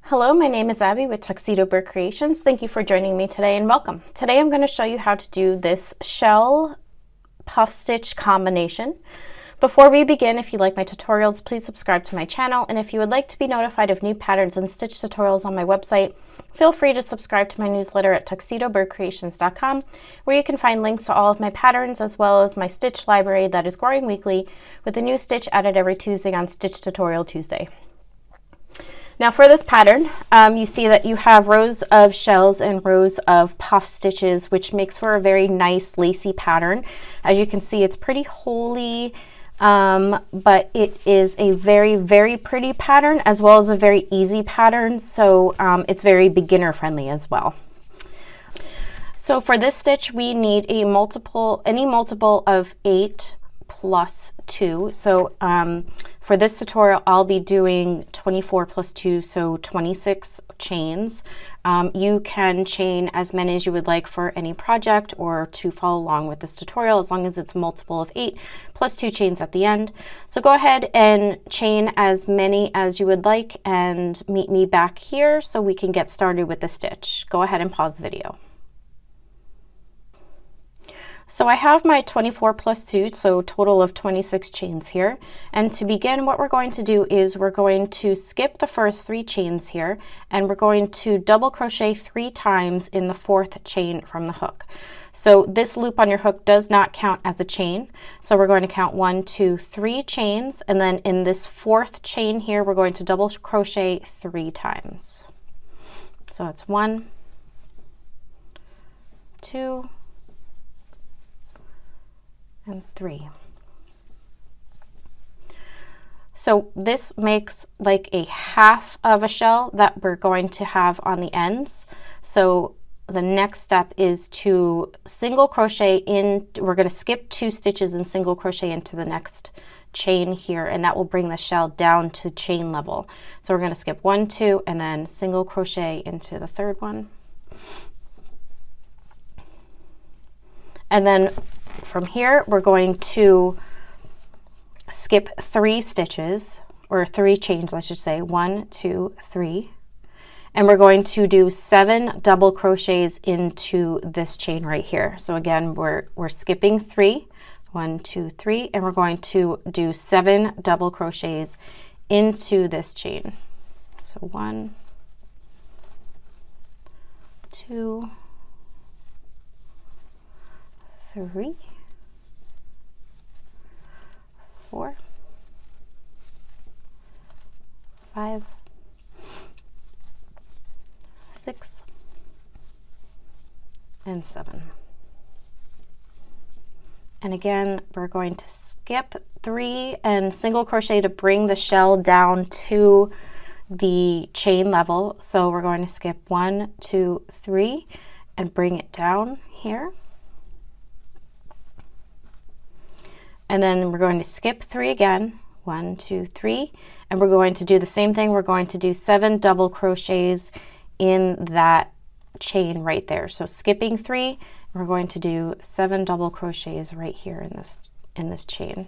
Hello, my name is Abby with Tuxedo Bird Creations. Thank you for joining me today and welcome. Today I'm going to show you how to do this shell puff stitch combination. Before we begin, if you like my tutorials, please subscribe to my channel, and if you would like to be notified of new patterns and stitch tutorials on my website, feel free to subscribe to my newsletter at tuxedobirdcreations.com, where you can find links to all of my patterns as well as my stitch library that is growing weekly with a new stitch added every Tuesday on Stitch Tutorial Tuesday. Now for this pattern, you see that you have rows of shells and rows of puff stitches, which makes for a very nice lacy pattern. As you can see, it's pretty holey, but it is a very, very pretty pattern as well as a very easy pattern. So it's very beginner friendly as well. So for this stitch, we need any multiple of 8 plus 2. So for this tutorial, I'll be doing 24 plus 2, so 26 chains. You can chain as many as you would like for any project or to follow along with this tutorial, as long as it's multiple of 8 plus 2 chains at the end. So go ahead and chain as many as you would like and meet me back here so we can get started with the stitch. Go ahead and pause the video. So I have my 24 plus 2, so total of 26 chains here. And to begin, what we're going to do is we're going to skip the first 3 chains here, and we're going to double crochet 3 times in the 4th chain from the hook. So this loop on your hook does not count as a chain. So we're going to count 1, 2, 3 chains, and then in this 4th chain here, we're going to double crochet 3 times. So that's 1, 2, and 3. So this makes like a half of a shell that we're going to have on the ends. So the next step is to single crochet in. We're going to skip 2 stitches and single crochet into the next chain here, and that will bring the shell down to chain level. So we're going to skip 1, 2, and then single crochet into the 3rd one. And then from here, we're going to skip 3 stitches, or 3 chains, I should say, 1, 2, 3. And we're going to do 7 double crochets into this chain right here. So again, we're skipping 3, 1, 2, 3, and we're going to do 7 double crochets into this chain. So 1, 2, 3, 4, 5, 6, and 7. And again, we're going to skip 3 and single crochet to bring the shell down to the chain level. So we're going to skip 1, 2, 3 and bring it down here. And then we're going to skip 3 again, 1, 2, 3, and we're going to do the same thing. We're going to do 7 double crochets in that chain right there. So skipping 3, we're going to do 7 double crochets right here in this chain.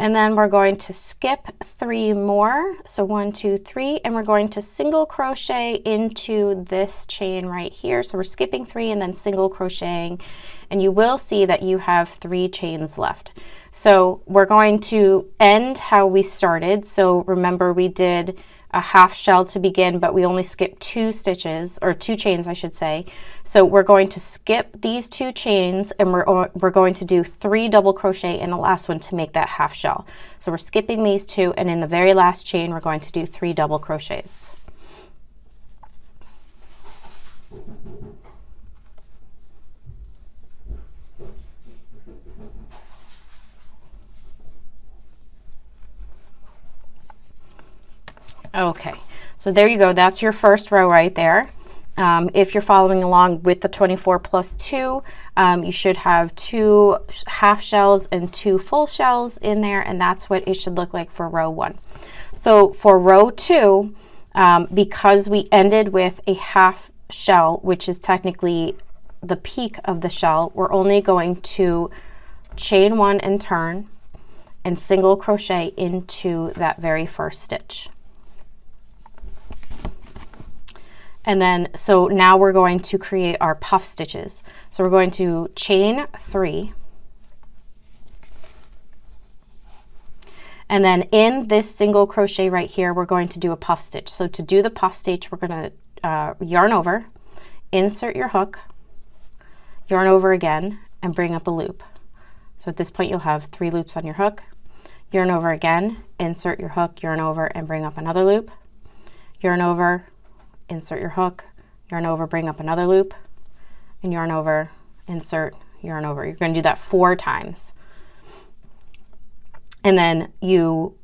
And then we're going to skip 3 more. So 1, 2, 3, and we're going to single crochet into this chain right here. So we're skipping 3 and then single crocheting, and you will see that you have 3 chains left. So we're going to end how we started. So remember, we did a half shell to begin, but we only skipped 2 stitches, or 2 chains, I should say. So we're going to skip these 2 chains, and we're going to do 3 double crochet in the last one to make that half shell. So we're skipping these 2, and in the very last chain, we're going to do 3 double crochets. Okay, so there you go. That's your first row right there. If you're following along with the 24 plus 2, you should have 2 half shells and 2 full shells in there, and that's what it should look like for row 1. So for row 2, because we ended with a half shell, which is technically the peak of the shell, we're only going to chain 1 and turn and single crochet into that very first stitch. And then, so now we're going to create our puff stitches. So we're going to chain 3. And then in this single crochet right here, we're going to do a puff stitch. So to do the puff stitch, we're going to yarn over, insert your hook, yarn over again, and bring up a loop. So at this point, you'll have 3 loops on your hook, yarn over again, insert your hook, yarn over, and bring up another loop, yarn over, insert your hook, yarn over, bring up another loop, and yarn over, insert, yarn over. You're going to do that 4 times. And then you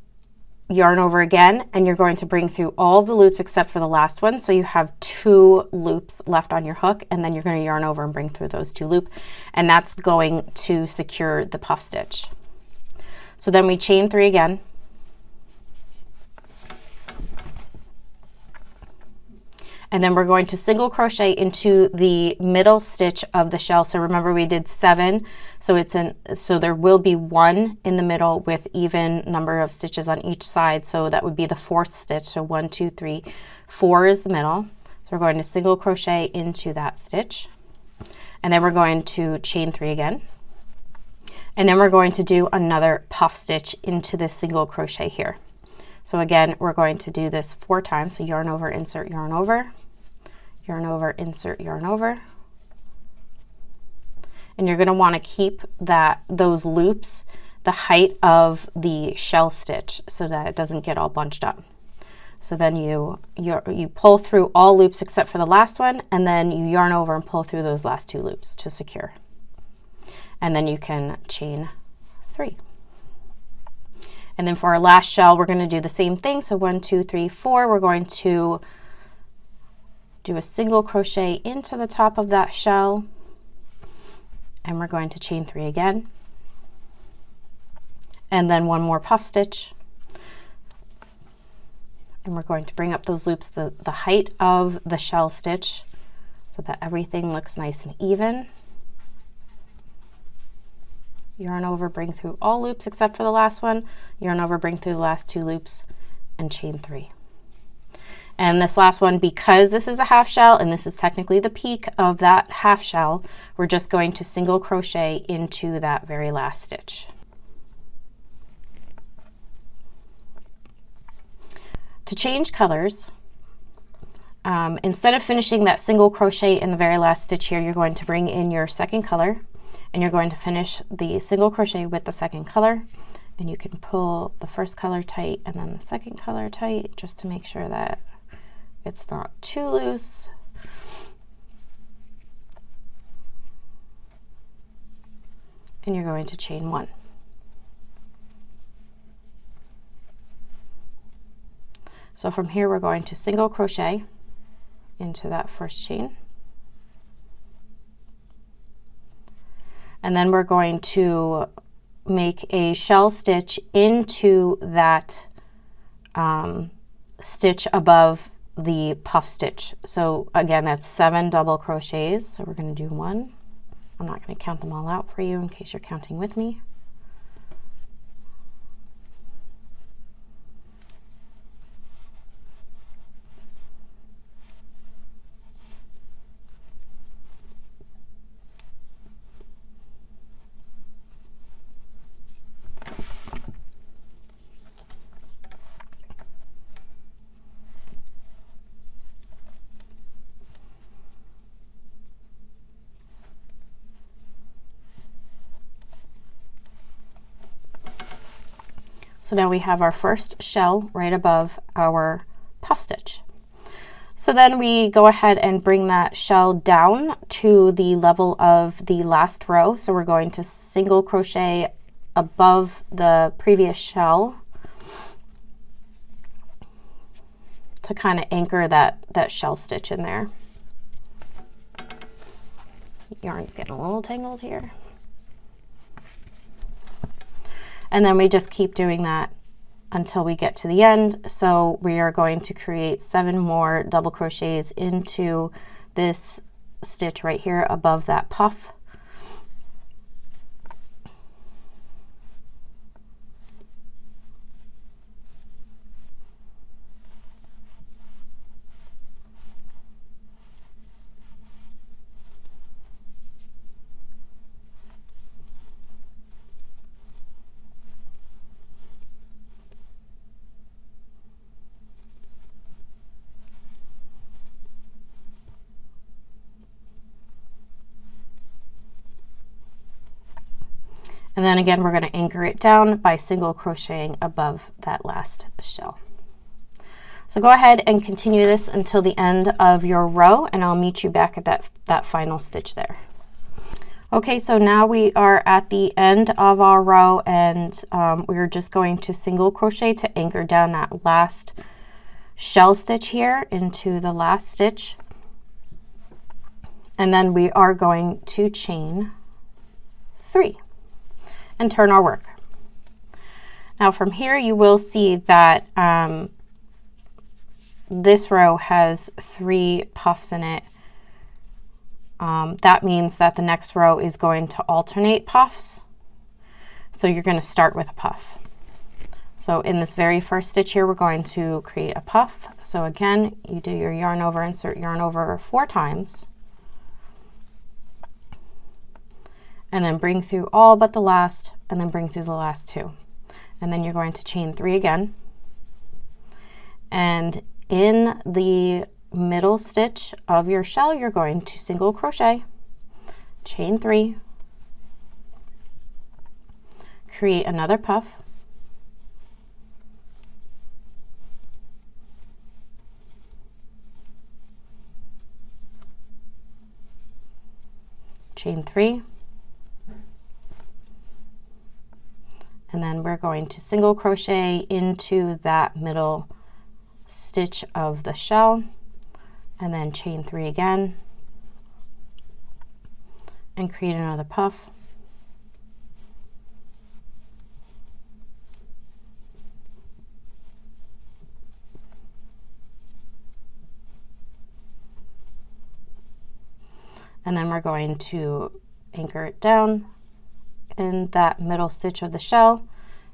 yarn over again, and you're going to bring through all the loops except for the last one. So you have 2 loops left on your hook, and then you're going to yarn over and bring through those 2 loops, and that's going to secure the puff stitch. So then we chain 3 again. And then we're going to single crochet into the middle stitch of the shell. So remember we did 7, so there will be 1 in the middle with even number of stitches on each side. So that would be the 4th stitch. So 1, 2, 3, 4 is the middle. So we're going to single crochet into that stitch. And then we're going to chain 3 again. And then we're going to do another puff stitch into this single crochet here. So again, we're going to do this 4 times. So yarn over, insert, yarn over, yarn over, insert, yarn over. And you're going to want to keep those loops the height of the shell stitch so that it doesn't get all bunched up. So then you pull through all loops except for the last one, and then you yarn over and pull through those last 2 loops to secure. And then you can chain 3. And then for our last shell, we're going to do the same thing. So 1, 2, 3, 4, we're going to do a single crochet into the top of that shell, and we're going to chain 3 again, and then 1 more puff stitch, and we're going to bring up those loops the height of the shell stitch so that everything looks nice and even. Yarn over, bring through all loops except for the last one, yarn over, bring through the last 2 loops, and chain 3. And this last one, because this is a half shell and this is technically the peak of that half shell, we're just going to single crochet into that very last stitch. To change colors, instead of finishing that single crochet in the very last stitch here, you're going to bring in your second color, and you're going to finish the single crochet with the second color, and you can pull the first color tight and then the second color tight just to make sure that it's not too loose. And you're going to chain 1. So from here we're going to single crochet into that first chain. And then we're going to make a shell stitch into that stitch above the puff stitch. So again, that's 7 double crochets. So we're going to do 1. I'm not going to count them all out for you in case you're counting with me. So now we have our first shell right above our puff stitch. So then we go ahead and bring that shell down to the level of the last row. So we're going to single crochet above the previous shell to kind of anchor that shell stitch in there. yarn's getting a little tangled here. And then we just keep doing that until we get to the end. So we are going to create 7 more double crochets into this stitch right here above that puff. And then again, we're going to anchor it down by single crocheting above that last shell. So go ahead and continue this until the end of your row, and I'll meet you back at that final stitch there. Okay, so now we are at the end of our row, and we're just going to single crochet to anchor down that last shell stitch here into the last stitch. And then we are going to chain 3 and turn our work. Now from here you will see that this row has 3 puffs in it. That means that the next row is going to alternate puffs. So you're going to start with a puff. So in this very first stitch here, we're going to create a puff. So again, you do your yarn over, insert yarn over 4 times. And then bring through all but the last, and then bring through the last 2. And then you're going to chain 3 again. And in the middle stitch of your shell, you're going to single crochet, chain 3, create another puff, chain 3, and then we're going to single crochet into that middle stitch of the shell, and then chain 3 again and create another puff, and then we're going to anchor it down in that middle stitch of the shell,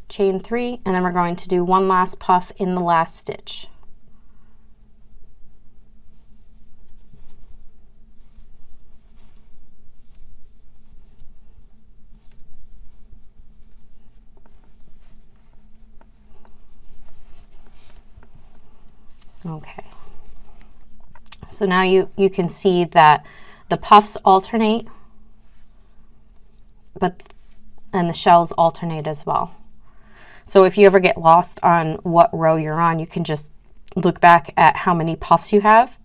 chain 3, and then we're going to do one last puff in the last stitch. Okay, so now you can see that the puffs alternate, and the shells alternate as well. So if you ever get lost on what row you're on, you can just look back at how many puffs you have,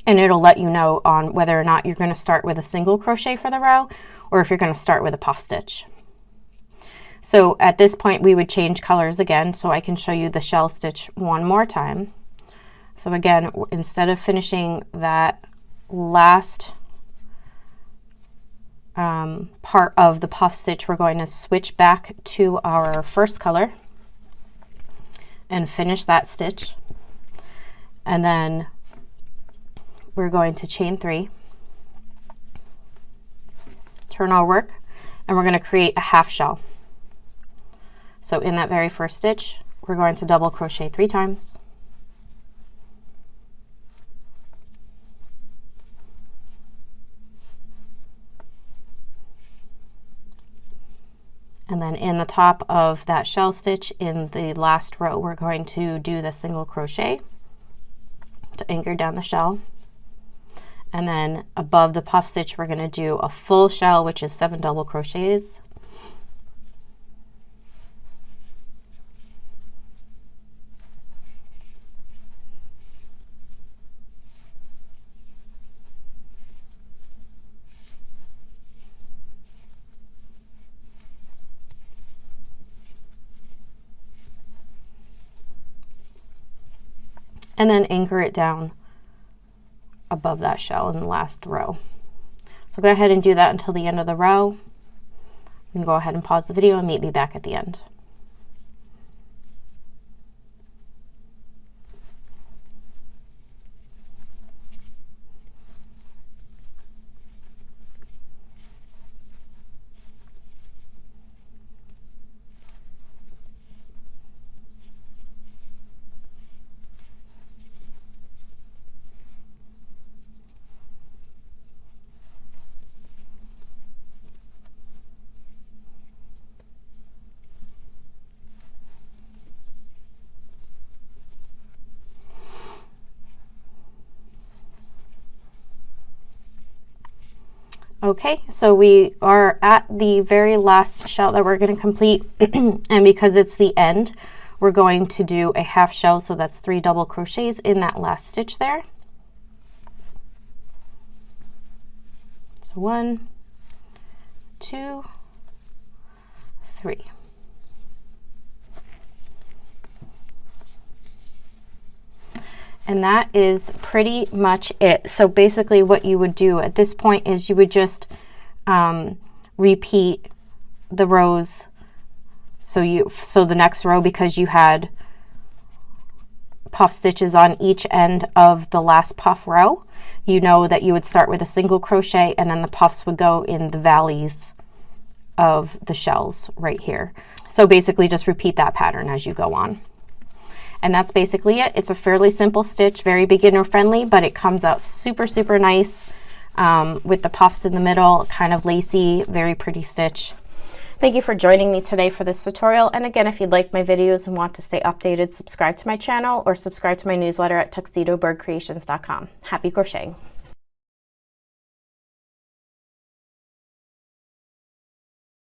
and it'll let you know on whether or not you're going to start with a single crochet for the row, or if you're going to start with a puff stitch. So at this point we would change colors again, so I can show you the shell stitch one more time. So again, instead of finishing that last part of the puff stitch, we're going to switch back to our first color and finish that stitch, and then we're going to chain 3, turn our work, and we're going to create a half shell. So in that very first stitch, we're going to double crochet 3 times, and then in the top of that shell stitch in the last row, we're going to do the single crochet to anchor down the shell. And then above the puff stitch, we're going to do a full shell, which is 7 double crochets. And then anchor it down above that shell in the last row. So go ahead and do that until the end of the row. You can go ahead and pause the video and meet me back at the end. Okay, so we are at the very last shell that we're going to complete, and because it's the end, we're going to do a half shell, so that's 3 double crochets in that last stitch there. So 1, 2, 3. And that is pretty much it. So basically what you would do at this point is you would just repeat the rows. So the next row, because you had puff stitches on each end of the last puff row, you know that you would start with a single crochet and then the puffs would go in the valleys of the shells right here. So basically just repeat that pattern as you go on. And that's basically it. It's a fairly simple stitch, very beginner friendly, but it comes out super, super nice with the puffs in the middle, kind of lacy, very pretty stitch. Thank you for joining me today for this tutorial. And again, if you'd like my videos and want to stay updated, subscribe to my channel or subscribe to my newsletter at tuxedobirdcreations.com. Happy crocheting.